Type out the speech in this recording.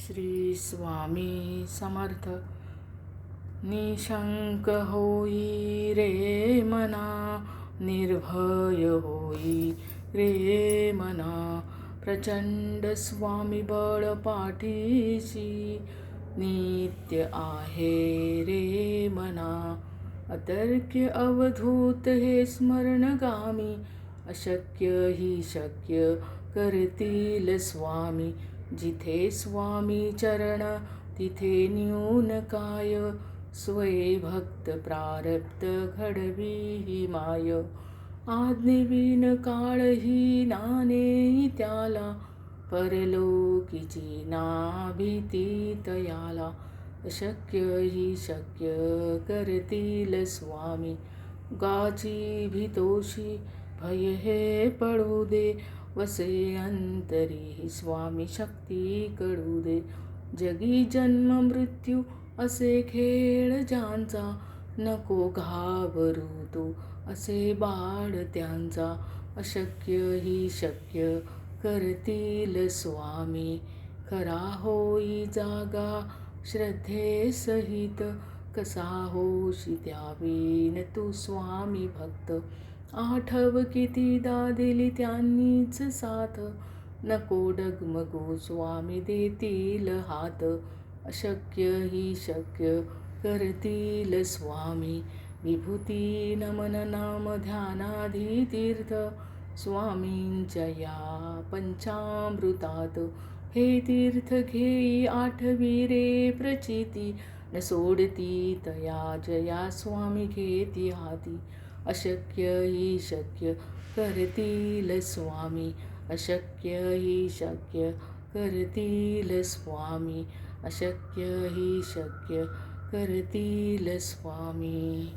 श्री स्वामी समर्थ. निशंक होई रे मना, निर्भय होई रे मना, प्रचंड स्वामी बळ पाठीशी, नित्य आहे रे मना. अतर्क्य अवधूत हे स्मरणगामी, अशक्य ही शक्य करतील स्वामी. जिथे स्वामी चरण तिथे न्यून काय, स्वये भक्त प्रारब्ध घडवी ही माय. आज्ञेविन काळही नाने त्याला, परलोकीची ना भीती तयाला. अशक्य ही शक्य करतील स्वामी. गाची भीतोशी भय हे पळू दे, वसे अंतरी स्वामी शक्ती कळू दे. जगी जन्म मृत्यू असे खेळ ज्यांचा, नको घाबरू तू असे बाळ त्यांचा. अशक्य ही शक्य करतील स्वामी. खरा होई जागा श्रद्धेसहित, कसा होशी त्यावीन तू स्वामी भक्त. आठव कितीदा दिली त्यांनीच साथ, नको डगमगू स्वामी देतील हात. अशक्य ही शक्य करतील स्वामी. विभूती नमन नाम ध्यानाधी तीर्थ, स्वामींच्या या पंचामृतात. हे तीर्थ घेई आठवी रे प्रचिती, न सोडती तया जया स्वामी घेती हाती. अशक्य ही शक्य करतील स्वामी. अशक्य ही शक्य करतील स्वामी. अशक्य ही शक्य करतील स्वामी.